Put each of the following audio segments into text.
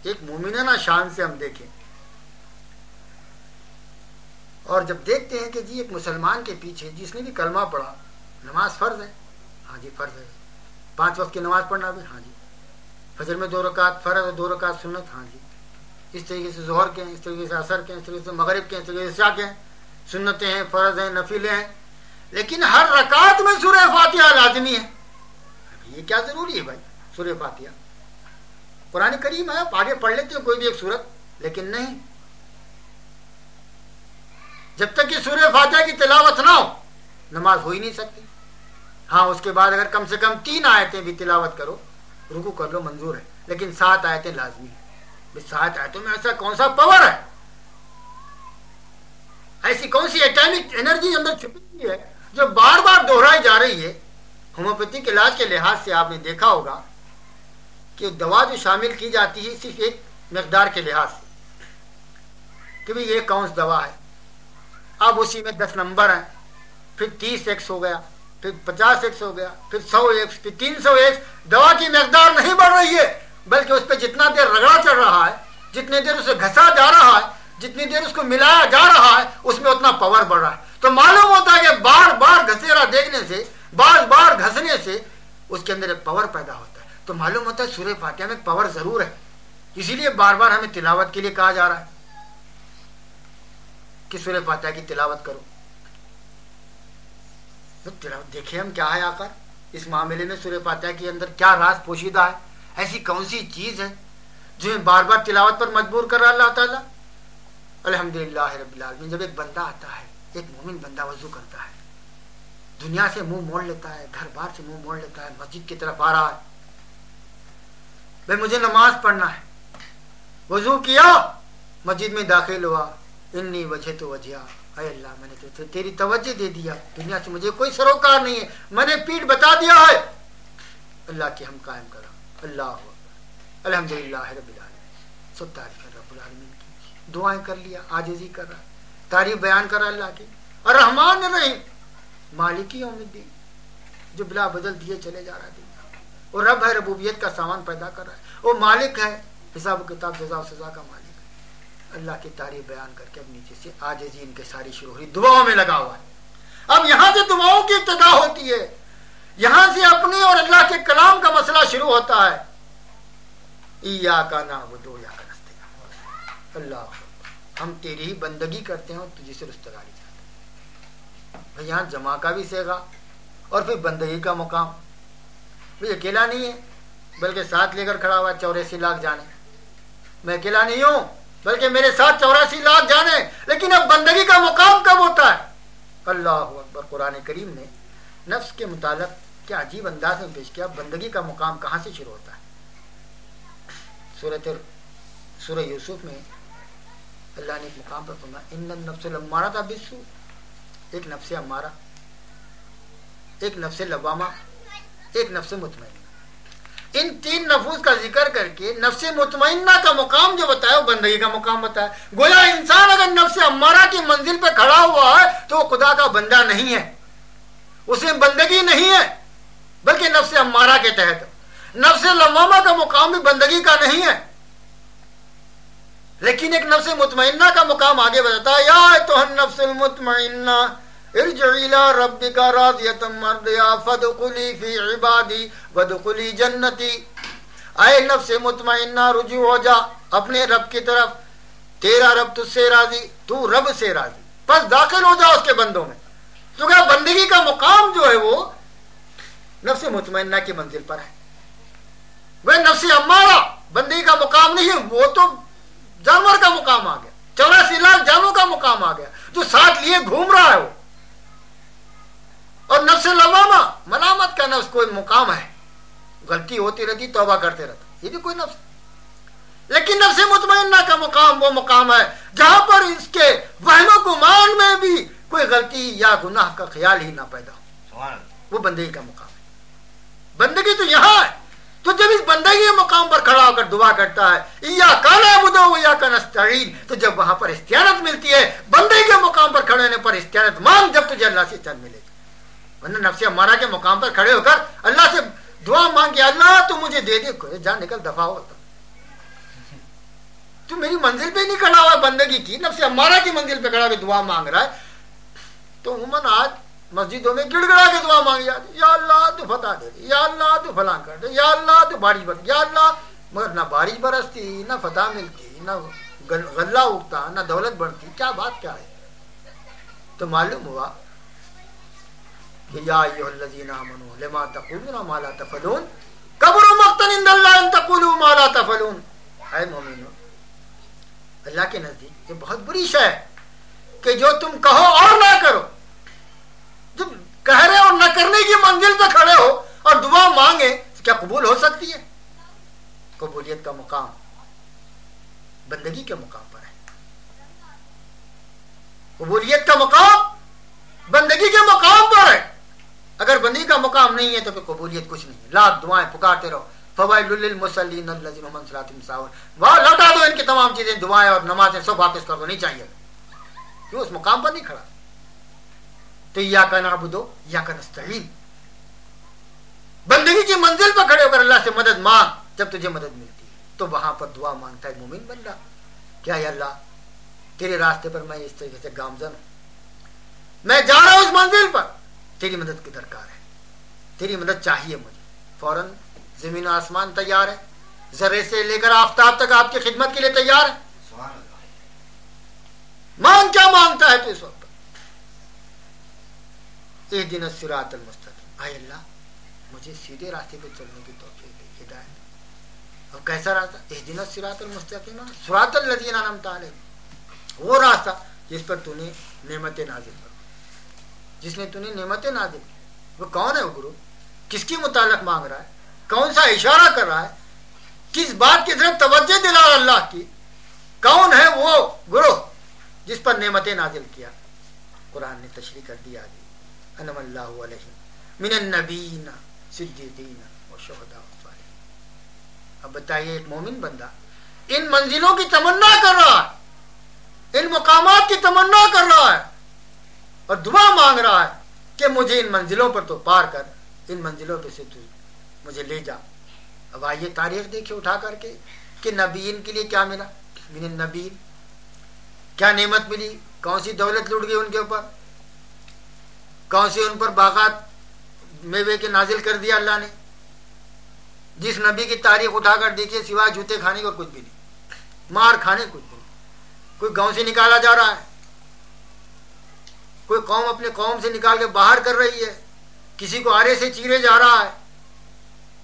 ایک مومنانہ شان سے ہم دیکھیں اور جب دیکھتے ہیں کہ جی ایک مسلمان کے پیچھے جس نے بھی کلمہ پڑھا نماز فرض ہے، ہاں جی فرض ہے، 5 وقت کی نماز پڑھنا بھی، ہاں جی فجر میں 2 رکعت فرض ہے، 2 رکعت سنت، ہاں جی اس طریقے سے ظہر کے ہیں، اس طریقے سے عصر کے ہیں، اس طریقے سے مغرب کے ہیں، اس طریقے سے عشاء کے ہیں، سنتیں ہیں، فرض ہیں، نفلیں ہیں، لیکن ہر رکعت میں سورہ فاتحہ لازمی ہے۔ یہ کیا ضروری ہے بھائی سورہ فاتحہ؟ قرآن کریم ہے، آپ آگے پڑھ لیتے ہیں کوئی بھی ایک سورت، لیکن نہیں، جب تک کہ سورہ فاتحہ کی تلاوت نہ ہو نماز ہو ہی نہیں سکتی۔ ہاں اس کے بعد اگر کم سے کم 3 آیتیں بھی تلاوت کرو، رکوع کر لو، منظور ہے، لیکن 7 آیتیں لازمی ہیں۔ 7 آیتوں میں ایسا کون سا پاور ہے، ایسی کون سی ایٹامک انرجی اندر چھپی ہوئی ہے جو بار بار دہرائی جا رہی ہے؟ ہومیوپیتھک علاج کے لحاظ سے آپ نے دیکھا ہوگا کہ دوا جو شامل کی جاتی ہے صرف ایک مقدار کے لحاظ سے کہ بھئی یہ کون سی دوا ہے، اب اسی میں 10 نمبر ہیں، پھر 30x ہو گیا، پھر 50x ہو گیا، پھر 100x، پھر 300x، دوا کی مقدار نہیں بڑھ رہی ہے بلکہ اس پہ جتنا دیر رگڑا چڑھ رہا ہے، جتنی دیر اسے گھسا جا رہا ہے، جتنی دیر اس کو ملایا جا رہا ہے، اس میں اتنا پاور بڑھ رہا ہے۔ تو معلوم ہوتا ہے کہ بار بار گھسیرا دیکھنے سے، بار بار گھسنے سے اس کے اندر ایک پاور پیدا ہوتا ہے۔ تو معلوم ہوتا ہے سورہ فاتحہ میں پاور ضرور ہے، اسی لیے بار بار ہمیں تلاوت کے لیے کہا جا رہا ہے کہ سورہ فاتحہ کی تلاوت کرو۔ تلاوت دیکھیں ہم کیا ہے آخر اس معاملے میں، سورہ فاتحہ کے اندر کیا راز پوشیدہ ہے، ایسی کون سی چیز ہے جو بار بار تلاوت پر مجبور کر رہا اللہ تعالیٰ۔ الحمدللہ رب العالمین، جب ایک بندہ آتا ہے، ایک مومن بندہ وضو کرتا ہے، دنیا سے منہ موڑ لیتا ہے، گھر بار سے منہ موڑ لیتا ہے، مسجد کی طرف آ رہا ہے، بھائی مجھے نماز پڑھنا ہے، وضو کیا، مسجد میں داخل ہوا، انی وجہت وجہہ، اے اللہ میں نے تیری توجہ دے دیا، دنیا سے مجھے کوئی سروکار نہیں ہے، میں نے پیٹھ بتا دیا ہے، اللہ کی ہم قائم کرا، اللہ اکبر، الحمدللہ رب العالمین، سب تعریف ہے رب العالمین کی، دعائیں کر لیا، عاجزی کر رہا، تعریف بیان کر رہا اللہ کی، الرحمن الرحیم، مالک یوم الدین، جو بلا بدل دیے چلے جا رہا ہے دنیا، وہ رب ہے، ربوبیت کا سامان پیدا کر رہا ہے، وہ مالک ہے، حساب و کتاب جزا و سزا کا مالک ہے۔ اللہ کی تعریف بیان کر کے اب نیچے سے عاجزی ان کے ساری شروع ہوئی، دعاؤں میں لگا ہوا ہے۔ اب یہاں سے دعاؤں کی ابتدا ہوتی ہے، یہاں سے اپنے اور اللہ کے کلام کا مسئلہ شروع ہوتا ہے، ایاک نعبد و ایاک نستعین، اللہ ہم تیری ہی بندگی کرتے ہیں اور تجھی سے رستگاری چاہتے ہیں۔ بھئی یہاں جمع کا بھی صیغہ اور پھر بندگی کا مقام، بھئی اکیلا نہیں ہے بلکہ ساتھ لے کر کھڑا ہوا 84 لاکھ جانے، میں اکیلا نہیں ہوں بلکہ میرے ساتھ 84 لاکھ جانے، لیکن اب بندگی کا مقام کب ہوتا ہے؟ اللہ اکبر۔ قرآن کریم نے نفس کے متعلق کیا عجیب انداز میں پیش کیا، بندگی کا مقام کہاں سے شروع ہوتا ہے؟ سورہ یوسف میں اللہ نے ایک مقام پر فرمایا ان النفس لامارۃ بالسوء، ایک نفس امارہ، ایک نفس لوامہ، ایک نفس مطمئنہ، ان 3 نفوس کا ذکر کر کے نفس مطمئنہ کا مقام جو بتایا وہ بندگی کا مقام بتایا۔ گویا انسان اگر نفس امارہ کی منزل پہ کھڑا ہوا ہے تو وہ خدا کا بندہ نہیں ہے، اسے بندگی نہیں ہے بلکہ نفس امارہ کے تحت۔ نفس لوامہ کا مقام بھی بندگی کا نہیں ہے، لیکن ایک نفس مطمئنہ کا مقام آگے بتاتا ہے، یا ایتھا النفس المطمئنہ ارجعی الی ربک راضیۃ مرضیہ فادخلی فی عبادی وادخلی جنتی۔ اے نفس مطمئنہ رجوع ہو جا اپنے رب کی طرف، تیرا رب تجھ سے راضی، تو رب سے راضی، بس داخل ہو جا اس کے بندوں میں۔ تو کیا بندگی کا مقام جو ہے وہ نفس مطمئنہ کی منزل پر ہے، وہ نفس امارہ بندگی کا مقام نہیں ہے، وہ تو جانور کا مقام آ گیا، 84 لاکھ جانوں کا مقام آ گیا جو ساتھ لیے گھوم رہا ہے وہ۔ اور نفس لوامہ ملامت کا نفس کوئی مقام ہے، غلطی ہوتی رہتی توبہ کرتے رہتا، یہ بھی کوئی نفس، لیکن نفس مطمئنہ کا مقام وہ مقام ہے جہاں پر اس کے وہم و گمان میں بھی کوئی غلطی یا گناہ کا خیال ہی نہ پیدا ہو، وہ بندگی کا مقام ہے۔ بندگی تو یہاں ہے، تو جب اس بندگی کے مقام پر کھڑا ہو کر دعا کرتا ہے ایاک نعبد و ایاک نستعین، تو جب وہاں پر استعانت ملتی ہے، بندگی کے مقام پر کھڑے ہونے پر استعانت مانگ جب تجھے اللہ سے استعانت ملے گی، ورنہ نفس امارہ کے مقام پر کھڑے ہو کر اللہ سے دعا مانگ کے اللہ تو مجھے دے دے، جان نکل دفع ہوتا، میری منزل پہ نہیں کھڑا ہوا, بندگی کی نفس امارہ کی منزل پہ کھڑا کے دعا مانگ رہا ہے. تو عموماً آج مسجدوں میں گڑ گڑا کے دعا مانگی جاتی, یا اللہ تو فتح دے دے, یا اللہ تو فلاں کر دے, یا اللہ تو بارش برس, یا اللہ. مگر نہ بارش برستی, نہ فتح ملتی, نہ غلہ اٹھتا, نہ دولت بڑھتی. کیا بات کیا ہے؟ تو معلوم ہوا کہ یا ایھا الذین آمنوا لما تقولون ما لا تفعلون کبر مقتا عند اللہ ان تقولوا ما لا تفعلون. اے مومنو, اللہ کے نزدیک یہ بہت بری شے ہے کہ جو تم کہو اور نہ کرو. جب کہہ رہے اور نہ کرنے کی منزل پہ کھڑے ہو اور دعا مانگے, کیا قبول ہو سکتی ہے؟ قبولیت کا مقام بندگی کے مقام پر ہے. قبولیت کا مقام بندگی کے مقام پر ہے. اگر بندگی کا مقام نہیں ہے تو پھر قبولیت کچھ نہیں ہے. لاکھ دعائیں پکارتے رہو, فوائل للمصلین الذین هم عن صلاتهم ساہون, واہ لوٹا دو ان کی تمام چیزیں, دعائیں اور نمازیں سب واپس کر دو, نہیں چاہیے. کیوں؟ اس مقام پر نہیں کھڑا. تو ایاک نعبد و ایاک نستعین, بندگی کی منزل پر کھڑے ہو کر اللہ سے مدد مانگ. جب تجھے مدد ملتی ہے تو وہاں پر دعا مانگتا ہے مومن بندہ, کیا یا اللہ تیرے راستے پر میں اس طریقے سے گامزن ہوں, میں جا رہا ہوں اس منزل پر, تیری مدد کی درکار ہے, تیری مدد چاہیے مجھے. فوراً زمین و آسمان تیار ہے, ذرے سے لے کر آفتاب تک آپ کی خدمت کے لیے تیار ہے. مانگ کیا مانگتا ہے تو اس وقت اہدنا الصراط المستقیم, اے اللہ مجھے سیدھے راستے پہ چلنے کی توفیق دے, ہدایت. اور کیسا راستہ؟ اہدنا الصراط المستقیم صراط الذین انعمت علیہم, وہ راستہ جس پر تو نے نعمتیں نازل کر, جس نے تو نے نعمتیں نازل کی. وہ کون ہے وہ گروہ؟ کس کی متعلق مانگ رہا ہے؟ کون سا اشارہ کر رہا ہے؟ کس بات کی طرف توجہ دلا اللہ کی؟ کون ہے وہ گروہ جس پر نعمتیں نازل کیا؟ قرآن نے تشریح کر دیا. انعم اللہ علیہم من النبیین صدیقین والشہداء والصالحین. اب بتائیے, ایک مومن بندہ ان منزلوں کی تمنا کر رہا ہے, ان مقامات کی تمنا کر رہا ہے اور دعا مانگ رہا ہے کہ مجھے ان منزلوں پر تو پار کر, ان منزلوں پہ سے تو مجھے لے جا. اب آئیے تاریخ دیکھیں اٹھا کر کے کہ نبیین کے لیے کیا ملا. من النبیین کیا نعمت ملی, کون سی دولت لوٹ گئی ان کے اوپر, کون سی ان پر باغات میوے کے نازل کر دیا اللہ نے. جس نبی کی تاریخ اٹھا کر دیکھیے سوائے جوتے کھانے کے اور کچھ بھی نہیں, مار کھانے کچھ بھی نہیں. کوئی گاؤں سے نکالا جا رہا ہے, کوئی قوم اپنے قوم سے نکال کے باہر کر رہی ہے, کسی کو آرے سے چیرے جا رہا ہے,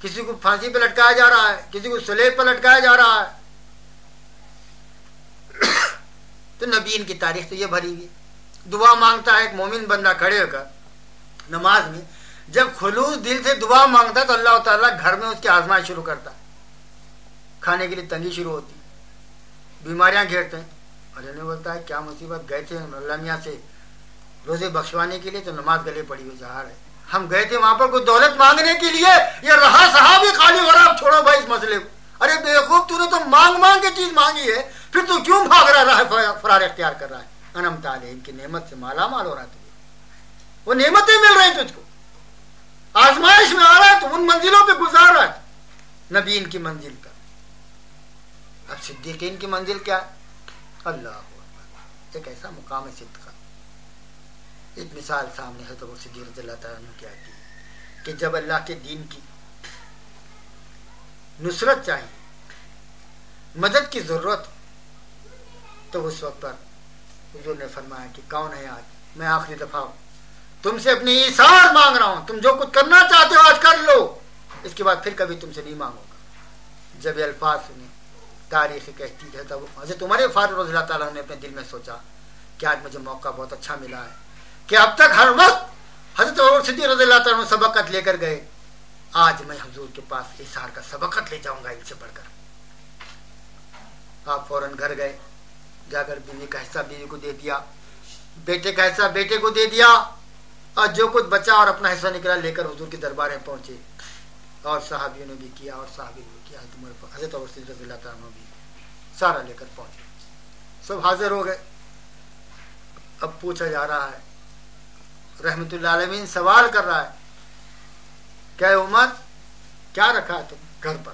کسی کو پھانسی پہ لٹکایا جا رہا ہے, کسی کو سلیب پہ لٹکایا جا رہا ہے. تو نبیین کی تاریخ تو یہ بھری ہوئی. دعا مانگتا ہے ایک مومن بندہ کھڑے ہو کر نماز میں, جب خلوص دل سے دعا مانگتا ہے تو اللہ تعالیٰ گھر میں اس کی آزمائش شروع کرتا ہے. کھانے کے لیے تنگی شروع ہوتی, بیماریاں گھیرتے ہیں, اور انہیں بولتا ہے کیا مصیبت, گئے تھے اللہ میاں سے روزے بخشوانے کے لیے تو نماز گلے پڑی ہوئی جہار ہے. ہم گئے تھے وہاں پر کوئی دولت مانگنے کے لیے, یہ رہا صحابی خالی ہو رہا, اب چھوڑو بھائی اس مسئلے کو. ارے بیوقوف, تو نے تو مانگ مانگ کے چیز مانگی ہے, پھر تو کیوں بھاگ رہا ہے, فرار اختیار کر رہا ہے. انعمت علیہم کی نعمت سے مالا مال ہو رہا ہے تجھے, وہ نعمتیں مل رہی تجھ کو, آزمائش میں آ رہا ہے, تو ان منزلوں پہ گزار رہا ہے, نبیین کی منزل پر. اب صدیقین کی منزل کیا ہے؟ اللہ اکبر, ایک ایسا مقام ہے صدق کا. ایک مثال سامنے ہے تو وہ صدیق رضی اللہ تعالیٰ عنہ کیا کی کہ جب اللہ کے دین کی نصرت چاہیے, مدد کی ضرورت, تو اس وقت پر حضور نے فرمایا کہ کون ہے آج, میں آخری دفعہ تم سے اپنی ایثار مانگ رہا ہوں, تم جو کچھ کرنا چاہتے ہو آج کر لو, اس کے بعد پھر کبھی تم سے نہیں مانگوں گا. جب یہ الفاظ سنے, تاریخ کہتی ہے, تب حضرت عمر فاروق رضی اللہ تعالیٰ نے اپنے دل میں سوچا کہ آج مجھے موقع بہت اچھا ملا ہے کہ اب تک ہر وقت حضرت عمر صدیق رضی اللہ تعالیٰ سبقت لے کر گئے, آج میں حضور کے پاس ایثار کا سبقت لے جاؤں گا ان سے بڑھ کر. آپ فوراً گھر گئے, جا کر بیوی کا حصہ بیوی کو دے دیا, بیٹے کا حصہ بیٹے کو دے دیا, اور جو کچھ بچا اور اپنا حصہ نکلا لے کر حضور کے دربار میں پہنچے. اور صحابیوں نے بھی کیا, اور صحابی نے بھی کیا, حضرت عمر صدیق رضی اللہ تعالیٰ عنہ بھی سارا لے کر پہنچے. سب حاضر ہو گئے. اب پوچھا جا رہا ہے, رحمت اللہ عالمین سوال کر رہا ہے, کہ عمر کیا رکھا ہے تم گھر پر؟